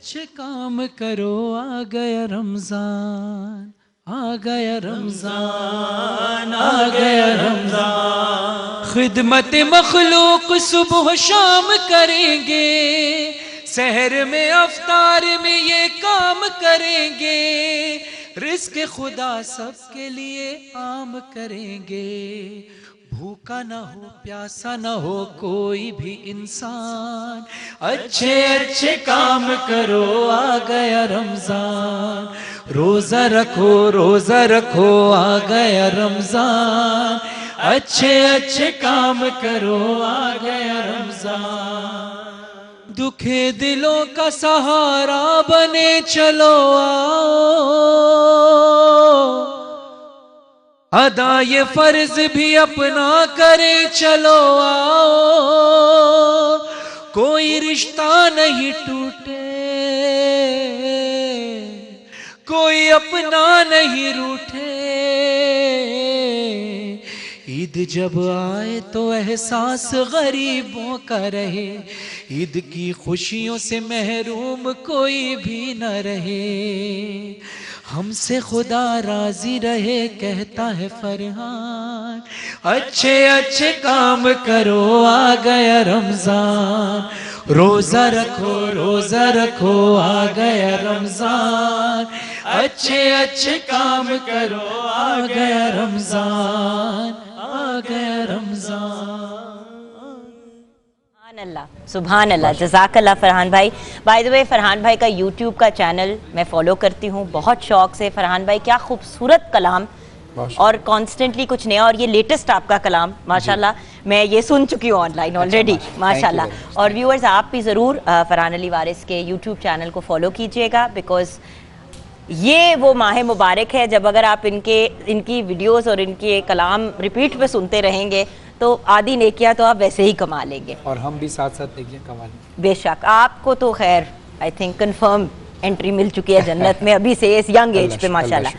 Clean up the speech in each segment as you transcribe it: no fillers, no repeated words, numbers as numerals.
अच्छे काम करो, आ गया रमजान, आ गया रमजान, आ गया रमजान। खिदमत मखलूक सुबह शाम करेंगे, सहर में अफ्तार में ये काम करेंगे। रिज़्क़ खुदा सबके लिए आम करेंगे। भूखा न हो प्यासा न हो कोई भी इंसान, अच्छे अच्छे काम करो, आ गया रमजान। रोजा रखो रोजा रखो, आ गया रमजान। अच्छे अच्छे काम करो, आ गया रमजान। दुखे दिलों का सहारा बने चलो आओ, अदा ये फर्ज भी अपना करे चलो आओ। कोई रिश्ता नहीं टूटे, कोई अपना नहीं रूठे। ईद जब आए तो एहसास गरीबों का रहे, ईद की खुशियों से महरूम कोई भी न रहे। हमसे खुदा राजी रहे कहता है फरहान, अच्छे अच्छे काम करो, आ गया रमजान। रोजा रखो रोजा रखो, आ गया रमजान। अच्छे अच्छे काम करो, आ गया रमजान, आ गया रमजान। सुभान अल्लाह, जज़ाकल्लाह फरहान भाई। बाय द वे, फरहान भाई का यूट्यूब का चैनल मैं फॉलो करती हूँ बहुत शौक से। फरहान भाई क्या खूबसूरत कलाम, और कॉन्स्टेंटली कुछ नया, और ये लेटेस्ट आपका कलाम माशाल्लाह मैं ये सुन चुकी हूँ ऑनलाइन ऑलरेडी माशाल्लाह। और व्यूअर्स आप भी ज़रूर फरहान अली वारिस के यूट्यूब चैनल को फॉलो कीजिएगा, बिकॉज ये वो माह मुबारक है जब अगर आप इनकी वीडियोस और इनके कलाम रिपीट पे सुनते रहेंगे तो आधी नेकियां तो आप वैसे ही कमा लेंगे, और हम भी साथ साथ नेकियां कमा लेंगे बेशक। आपको तो खैर आई थिंक कंफर्म एंट्री मिल चुकी है जन्नत में अभी से इस यंग एज पे माशाल्लाह।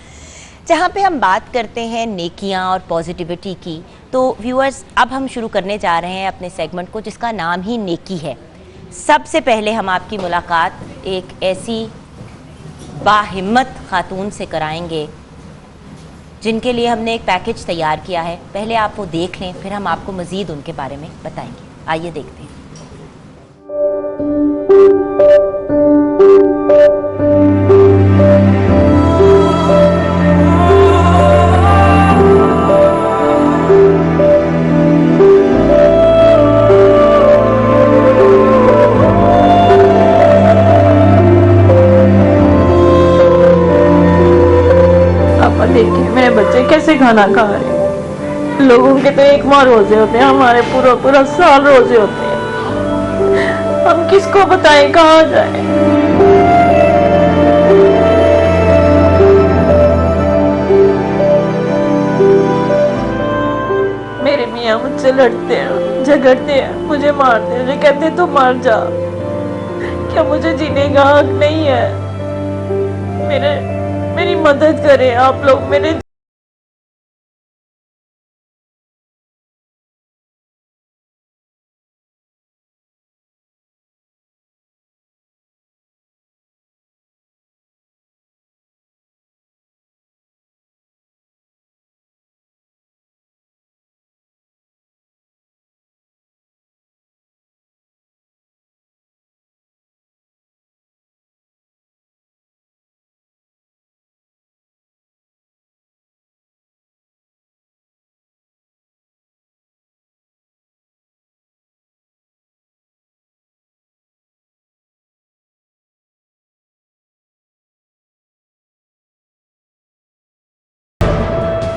जहाँ पे हम बात करते हैं नेकियां और पॉजिटिविटी की, तो व्यूअर्स अब हम शुरू करने जा रहे हैं अपने सेगमेंट को जिसका नाम ही नेकी है। सबसे पहले हम आपकी मुलाकात एक ऐसी बाहिम्मत खातून से कराएंगे जिनके लिए हमने एक पैकेज तैयार किया है। पहले आप वो देख लें, फिर हम आपको मज़ीद उनके बारे में बताएंगे। आइए देखते हैं। देखिए मेरे बच्चे कैसे खाना खा रहे हैं। लोगों के तो एक माह रोजे होते हैं, हमारे पूरा पूरा साल रोजे होते हैं। हम किसको बताएं, कहाँ जाएं? मेरे मियाँ मुझसे लड़ते हैं, झगड़ते हैं, मुझे मारते हैं, मुझे कहते हैं तो मर जा। क्या मुझे जीने का हक नहीं है? मेरी मदद करें आप लोग। मेरे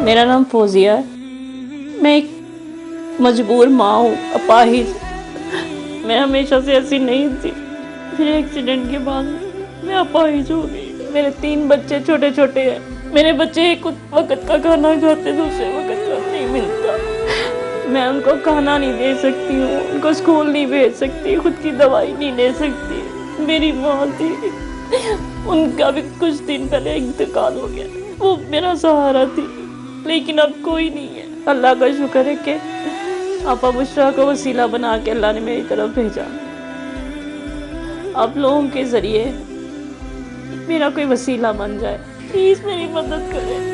मेरा नाम फौजिया है। मैं एक मजबूर माँ हूँ, अपाहिज। मैं हमेशा से ऐसी नहीं थी, फिर एक्सीडेंट के बाद मैं अपाहिज हो गई। मेरे 3 बच्चे छोटे छोटे हैं। मेरे बच्चे एक वक्त का खाना खाते, दूसरे वक्त का नहीं मिलता। मैं उनको खाना नहीं दे सकती हूँ, उनको स्कूल नहीं भेज सकती, खुद की दवाई नहीं ले सकती। मेरी माँ थी, उनका भी कुछ दिन पहले इंतकाल हो गया। वो मेरा सहारा थी, लेकिन अब कोई नहीं है। अल्लाह का शुक्र है कि आपा बुशरा को वसीला बना के अल्लाह ने मेरी तरफ भेजा। आप लोगों के ज़रिए मेरा कोई वसीला बन जाए, प्लीज मेरी मदद करें।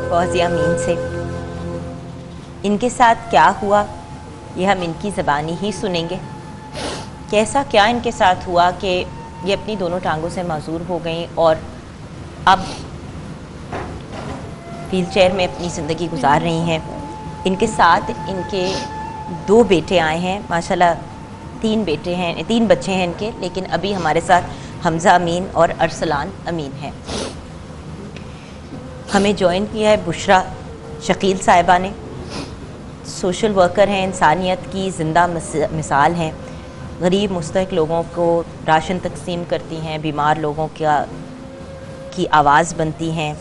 फौजिया अमीन से इनके साथ क्या हुआ ये हम इनकी ज़बानी ही सुनेंगे। कैसा क्या इनके साथ हुआ कि ये अपनी दोनों टांगों से माजूर हो गई और अब व्हील चेयर में अपनी ज़िंदगी गुजार रही हैं। इनके साथ इनके 2 बेटे आए हैं, माशाल्लाह 3 बच्चे हैं इनके, लेकिन अभी हमारे साथ हमज़ा अमीन और अरसलान अमीन हैं। हमें ज्वाइन किया है बुशरा शकील साहिबा ने। सोशल वर्कर हैं, इंसानियत की ज़िंदा मिसाल हैं। गरीब मुस्तहक लोगों को राशन तकसीम करती हैं, बीमार लोगों की आवाज़ बनती हैं।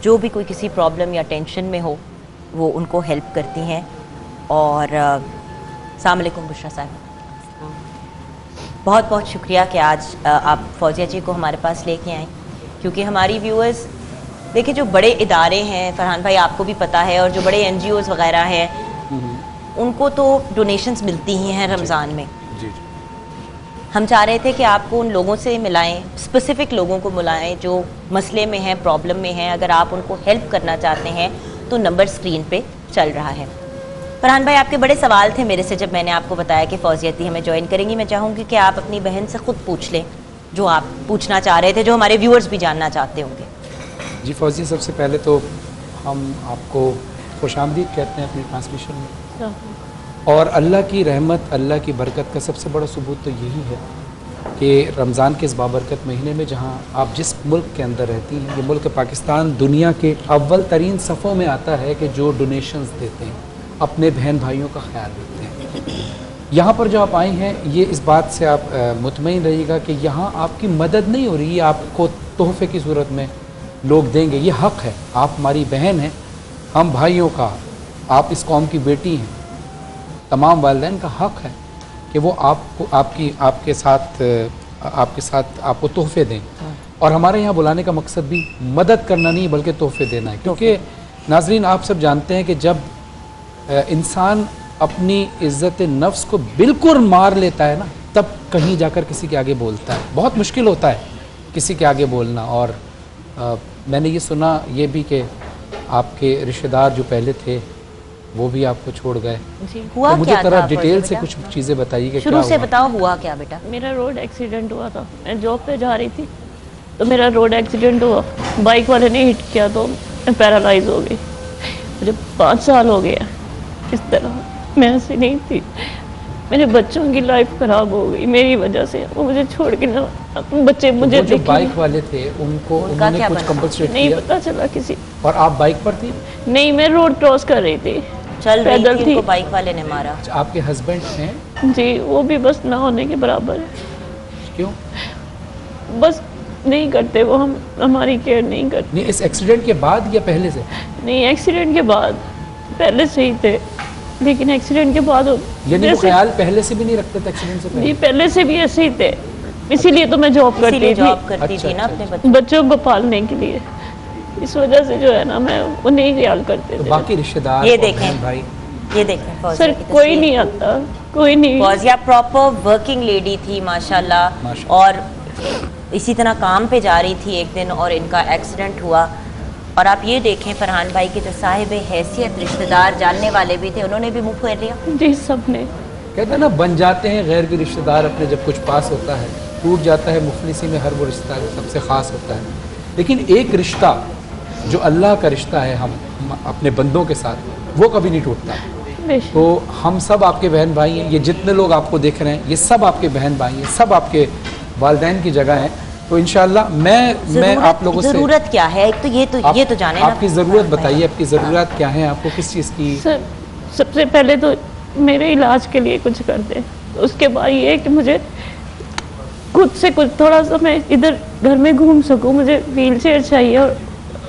जो भी कोई किसी प्रॉब्लम या टेंशन में हो वो उनको हेल्प करती हैं। और अस्सलाम वालेकुम बुशरा साहिबा, बहुत बहुत शुक्रिया कि आज आप फौजिया जी को हमारे पास लेके आए, क्योंकि हमारी व्यूअर्स देखिए जो बड़े इदारे हैं फरहान भाई आपको भी पता है, और जो बड़े NGOs वगैरह हैं उनको तो डोनेशंस मिलती ही हैं रमज़ान में। जी। हम चाह रहे थे कि आपको उन लोगों से मिलाएं, स्पेसिफिक लोगों को मिलाएं जो मसले में हैं, प्रॉब्लम में हैं। अगर आप उनको हेल्प करना चाहते हैं तो नंबर स्क्रीन पे चल रहा है। फरहान भाई आपके बड़े सवाल थे मेरे से जब मैंने आपको बताया कि फौजियती हमें ज्वाइन करेंगी। मैं चाहूँगी कि आप अपनी बहन से ख़ुद पूछ लें जो आप पूछना चाह रहे थे, जो हमारे व्यूअर्स भी जानना चाहते होंगे। जी फौजिया, सबसे पहले तो हम आपको खुशामदीद कहते हैं अपनी ट्रांसमिशन में, और अल्लाह की रहमत, अल्लाह की बरकत का सबसे बड़ा सबूत तो यही है कि रमज़ान के इस बाबरकत महीने में जहाँ आप जिस मुल्क के अंदर रहती हैं, ये मुल्क पाकिस्तान दुनिया के अव्वल तरीन सफ़ों में आता है कि जो डोनेशंस देते हैं, अपने बहन भाइयों का ख्याल रखते हैं। यहाँ पर जो आप आई हैं, ये इस बात से आप मुतमईन रहिएगा कि यहाँ आपकी मदद नहीं हो रही है, आपको तोहफे की सूरत में लोग देंगे। ये हक़ है, आप हमारी बहन हैं, हम भाइयों का, आप इस कौम की बेटी हैं, तमाम वालिदैन का हक़ है कि वो आपको आपके साथ आपको तोहफे दें। और हमारे यहाँ बुलाने का मकसद भी मदद करना नहीं बल्कि तोहफे देना है, क्योंकि नाजरीन आप सब जानते हैं कि जब इंसान अपनी इज़्ज़त नफ्स को बिल्कुल मार लेता है ना, तब कहीं जाकर किसी के आगे बोलता है। बहुत मुश्किल होता है किसी के आगे बोलना। और मैंने ये सुना ये भी कि आपके रिश्तेदार जो पहले थे वो भी आपको छोड़ गए। हुआ तो मुझे क्या तरह था डिटेल से कुछ चीज़ें बताइए कि शुरू क्या से हुआ? बताओ हुआ क्या बेटा। मेरा रोड एक्सीडेंट हुआ था, मैं जॉब पे जा रही थी तो मेरा रोड एक्सीडेंट हुआ, बाइक वाले ने हिट किया तो मैं पैरालाइज हो गई। मुझे 5 साल हो गया इस तरह, मैं ऐसी नहीं थी। मेरे बच्चों की लाइफ खराब हो गई मेरी वजह से, वो मुझे छोड़ के ना, बच्चे मुझे जो बाइक वाले थे उन्होंने कुछ कंपनसेट नहीं किया? पता चला किसी। और आप बाइक पर थी? नहीं, मैं रोड क्रॉस कर रही थी, चल रही पैदल थी, थी। उनको बाइक वाले ने मारा। आपके हस्बैंड हैं? जी, वो भी बस ना होने के बराबर है। क्यों? बस नहीं करते वो, हम हमारी केयर नहीं करते। नहीं, इस एक्सीडेंट के बाद या पहले से? नहीं, एक्सीडेंट के बाद, पहले से ही थे लेकिन एक्सीडेंट के बाद यानी वो ख्याल पहले से भी नहीं रखते थे एक्सीडेंट से पहले? जी, पहले से भी ऐसे ही थे, इसीलिए तो मैं जॉब करती थी, जॉब करती थी ना अपने बच्चों को पालने के लिए। इस वजह से जो है ना मैं वो नहीं ख्याल करते तो थे। बाकी रिश्तेदार ये और देखें, बहन भाई? ये देखें फौजिया सर की कोई तस्वीर। नहीं आता, कोई नहीं। फौजिया प्रॉपर वर्किंग लेडी थी माशाल्लाह, और इसी तरह काम पे जा रही थी एक दिन और इनका एक्सीडेंट हुआ। और आप ये देखें फरहान भाई के जो साहिब हैसियत रिश्तेदार जानने वाले भी थे, उन्होंने भी मुँह फेर लिया। जी, सबने। कहते हैं ना, बन जाते हैं गैर के रिश्तेदार अपने जब कुछ पास होता है, टूट जाता है मुफलिसी में हर वो रिश्ता जो सबसे ख़ास होता है। लेकिन एक रिश्ता जो अल्लाह का रिश्ता है हम अपने बंदों के साथ, वो कभी नहीं टूटता। तो हम सब आपके बहन भाई हैं, ये जितने लोग आपको देख रहे हैं ये सब आपके बहन भाई हैं, सब आपके वालिदैन की जगह हैं। तो इंशाल्लाह मैं आप लोगों से ज़रूरत क्या है, एक तो ये तो जाने ना आपकी ज़रूरत बताइए, आपकी ज़रूरत क्या है, आपको किस चीज़ की? सर सबसे पहले तो मेरे इलाज के लिए कुछ कर दें, तो उसके बाद ये है कि मुझे खुद से कुछ थोड़ा सा मैं इधर घर में घूम सकूं, मुझे व्हील चेयर चाहिए। और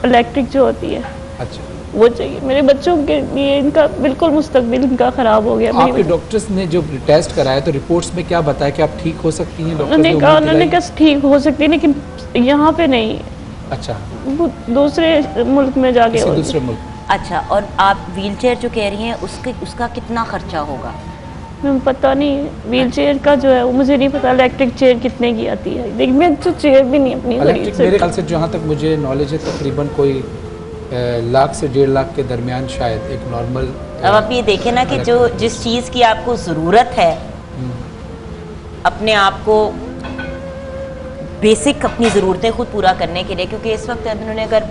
इलेक्ट्रिक जो होती है अच्छा, वो चाहिए मेरे बच्चों के लिए। इनका बिल्कुल मुस्तकबिल इनका ख़राब हो गया। आपके डॉक्टर्स ने जो टेस्ट कराया तो रिपोर्ट्स में क्या बताया कि आप ठीक हो सकती हैं? डॉक्टर उन्होंने कहा, उन्होंने कहा ठीक हो सकती है, लेकिन यहाँ पे नहीं, अच्छा, वो दूसरे मुल्क में जाके किसी होगी। दूसरे मुल्क। अच्छा, और आप व्हीलचेयर जो कह रही हैं उसका कितना खर्चा होगा? मैम पता नहीं व्हील चेयर का जो है वो मुझे नहीं पता इलेक्ट्रिक चेयर कितने की आती है, लेकिन मैं तो चेयर भी नहीं अपनी खरीद इलेक्ट्रिक मेरे सकती। ख्याल से जहाँ तक मुझे नॉलेज है तकरीबन कोई लाख से 1.5 लाख के दरमियान शायद एक नॉर्मल। अब आप ये देखें ना कि जो जिस चीज़ की आपको ज़रूरत है, अपने आप को बेसिक अपनी ज़रूरतें खुद पूरा करने के लिए, क्योंकि इस वक्त उन्होंने अगर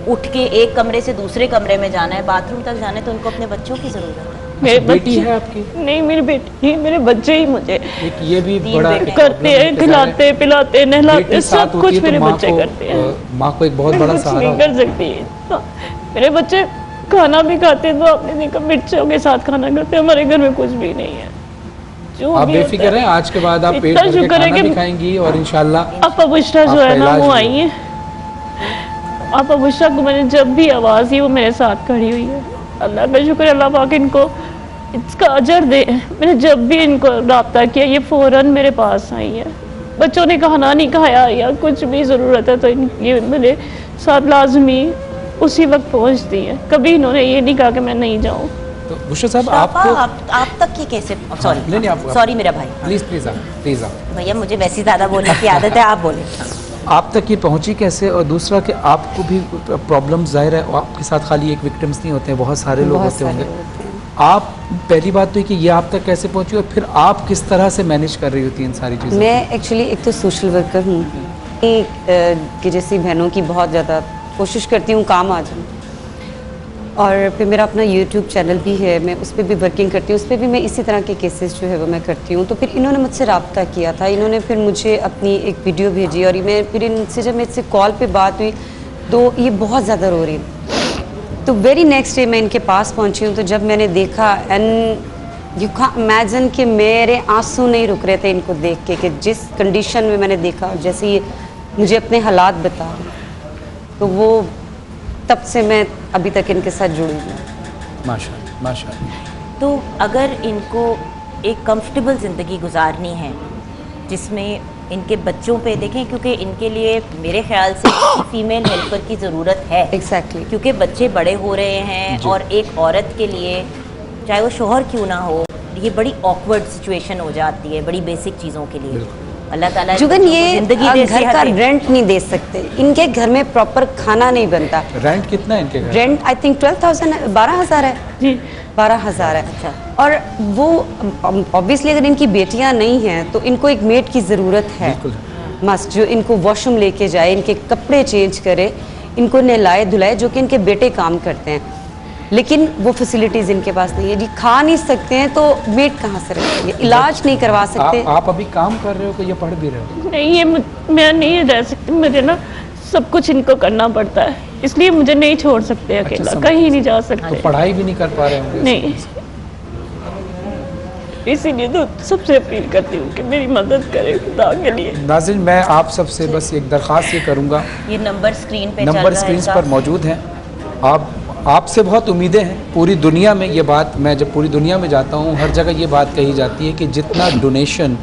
उठ के एक कमरे से दूसरे कमरे में जाना है, बाथरूम तक जाना है, तो उनको अपने बच्चों की ज़रूरत है। मेरे बेटी बच्चे है आपकी? नहीं, मेरी बेटी ही, मेरे बच्चे ही मुझे एक ये भी तीन बड़ा बेटे। करते हैं, खिलाते पिलाते नहलाते बेटी साथ सब होती कुछ है तो मेरे माँ बच्चे को, करते हैं। माँ को एक बहुत मैं बड़ा कुछ सहारा नहीं होता कर सकती। तो मेरे बच्चे खाना भी खाते हैं तो आपने देखा मिर्चों के साथ खाना खाते हैं। हमारे घर में कुछ भी नहीं है। जो आप भी बेफिक्र होता हैं, आज के बाद आप पेट इतना भर के शुक्र है खाना कि भी खाएंगी और इंशाल्लाह आपा बुशरा जो आपका है ना इलाज वो भी आई है। आपा बुशरा को मैंने जब भी आवाज़ दी वो मेरे साथ खड़ी हुई है। अल्लाह का शुक्र है, अल्लाह पाक इनको इसका अजर दे। मैंने जब भी इनको रब्ता किया ये फ़ौरन मेरे पास आई है। बच्चों ने खाना नहीं खाया या कुछ भी ज़रूरत है तो ये मेरे साथ लाजमी उसी वक्त पहुंचती है। कभी इन्होंने ये नहीं कहा कि मैं नहीं जाऊँ। तो बुशरा साहब शापा, आपको आप तक ये कैसे? नहीं, सॉरी आप सॉरी मेरा भाई। प्लीज आप भैया मुझे वैसे ज़्यादा बोलने की आदत है, आप बोले। आप तक ये पहुंची कैसे? और दूसरा कि आपको भी प्रॉब्लम जाहिर है, आपके साथ खाली एक विक्टिम्स नहीं होते हैं, बहुत सारे लोग होते होंगे। आप पहली बात तो ये कि ये आप तक कैसे पहुंची और फिर आप किस तरह से मैनेज कर रही होती हैं इन सारी चीज़ों? मैं एक्चुअली एक तो सोशल वर्कर हूँ कि जैसी बहनों की बहुत ज़्यादा कोशिश करती हूँ काम आ जाऊँ, और फिर मेरा अपना यूट्यूब चैनल भी है, मैं उस पर भी वर्किंग करती हूँ। उस पर भी मैं इसी तरह के केसेस जो है वो मैं करती हूँ। तो फिर इन्होंने मुझसे रब्ता किया था, इन्होंने फिर मुझे अपनी एक वीडियो भेजी और मैं फिर इनसे जब मेरे से कॉल पे बात हुई तो ये बहुत ज़्यादा रो रही थी। तो वेरी नेक्स्ट डे मैं इनके पास पहुँची हूँ, तो जब मैंने देखा एंड यू कैन इमेजिन कि मेरे आंसू नहीं रुक रहे थे इनको देख के, कि जिस कंडीशन में मैंने देखा, जैसे ये मुझे अपने हालात बता रहे, तो वो तब से मैं अभी तक इनके साथ जुड़ी हूँ। माशाल्लाह माशाल्लाह। तो अगर इनको एक कंफर्टेबल ज़िंदगी गुजारनी है जिसमें इनके बच्चों पे देखें, क्योंकि इनके लिए मेरे ख्याल से फीमेल हेल्पर की ज़रूरत है। एग्जैक्टली क्योंकि बच्चे बड़े हो रहे हैं और एक औरत के लिए चाहे वो शोहर क्यों ना हो, ये बड़ी ऑकवर्ड सिचुएशन हो जाती है बड़ी बेसिक चीज़ों के लिए। अल्लाह ताला जुगन ये जिंदगी दे, घर का रेंट नहीं दे सकते, इनके घर में प्रॉपर खाना नहीं बनता। रेंट कितना है इनके घर? रेंट आई थिंक 12,000 12,000 है जी 12,000 है। अच्छा। और वो ऑब्वियसली अगर इनकी बेटियां नहीं हैं तो इनको एक मेड की ज़रूरत है बिल्कुल। मस्ट, जो इनको वॉशरूम लेके जाए, इनके कपड़े चेंज करे, इनको नहलाए धुलाए, जो कि इनके बेटे काम करते हैं। लेकिन वो फैसिलिटीज़ इनके पास नहीं है जी। खा नहीं सकते हैं तो मेड कहाँ से रखेंगे, इलाज नहीं करवा सकते। आप अभी काम कर रहे हो कि ये पढ़ भी रहे हो? नहीं, ये मैं नहीं रह सकती, मुझे ना सब कुछ इनको करना पड़ता है, इसलिए मुझे नहीं छोड़ सकते अकेला, समझ कहीं नहीं जा तो सकते। पढ़ाई भी नहीं कर पा रहे होंगे? नहीं, इसीलिए तो सबसे अपील करती हूँ कि मेरी मदद करें खुदा के लिए। नाज़रीन, मैं आप सबसे बस एक दरख्वास्त ये करूँगा, ये नंबर स्क्रीन पे नंबर स्क्रीन पर मौजूद हैं। आपसे बहुत उम्मीदें हैं। पूरी दुनिया में ये बात, मैं जब पूरी दुनिया में जाता हूँ हर जगह ये बात कही जाती है कि जितना डोनेशन,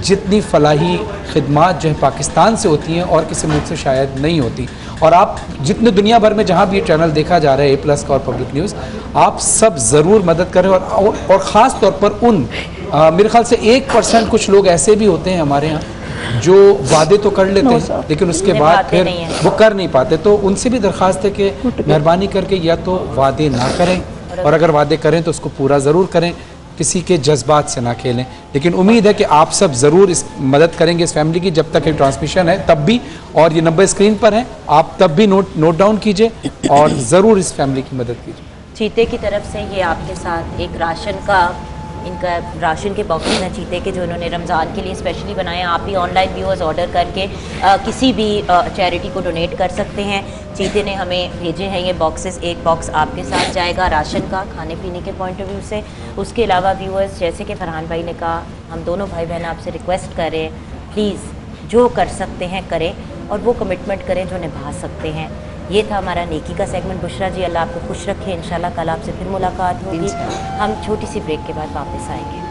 जितनी फलाही खिदमात जो है पाकिस्तान से होती हैं और किसी मुल्क से शायद नहीं होती। और आप जितने दुनिया भर में जहाँ भी ये चैनल देखा जा रहा है A+ का और पब्लिक न्यूज़, आप सब ज़रूर मदद करें। और ख़ास तौर पर उन मेरे ख्याल से 1% कुछ लोग ऐसे भी होते हैं हमारे यहाँ जो वादे तो कर लेते हैं लेकिन उसके बाद फिर वो कर नहीं पाते। तो उनसे भी दरख्वास्त है कि मेहरबानी करके या तो वादे ना करें, और अगर वादे करें तो उसको पूरा ज़रूर करें, किसी के जज्बात से ना खेलें। लेकिन उम्मीद है कि आप सब ज़रूर इस मदद करेंगे इस फैमिली की, जब तक ये ट्रांसमिशन है तब भी। और ये नंबर स्क्रीन पर है, आप तब भी नोट डाउन कीजिए और ज़रूर इस फैमिली की मदद कीजिए। चीते की तरफ से ये आपके साथ एक राशन का, इनका राशन के बॉक्सेस हैं चीते के, जो इन्होंने रमज़ान के लिए स्पेशली बनाए हैं। आप भी ऑनलाइन व्यूअर्स ऑर्डर करके किसी भी चैरिटी को डोनेट कर सकते हैं। चीते ने हमें भेजे हैं ये बॉक्सेस, एक बॉक्स आपके साथ जाएगा राशन का, खाने पीने के पॉइंट ऑफ व्यू से। उसके अलावा व्यूअर्स, जैसे कि फरहान भाई ने कहा, हम दोनों भाई बहन आपसे रिक्वेस्ट कर रहे हैं, प्लीज़ जो कर सकते हैं करें और वो कमिटमेंट करें जो निभा सकते हैं। ये था हमारा नेकी का सेगमेंट। बुशरा जी, अल्लाह आपको खुश रखे। इंशाल्लाह कल आपसे फिर मुलाकात होगी। हम छोटी सी ब्रेक के बाद वापस आएंगे।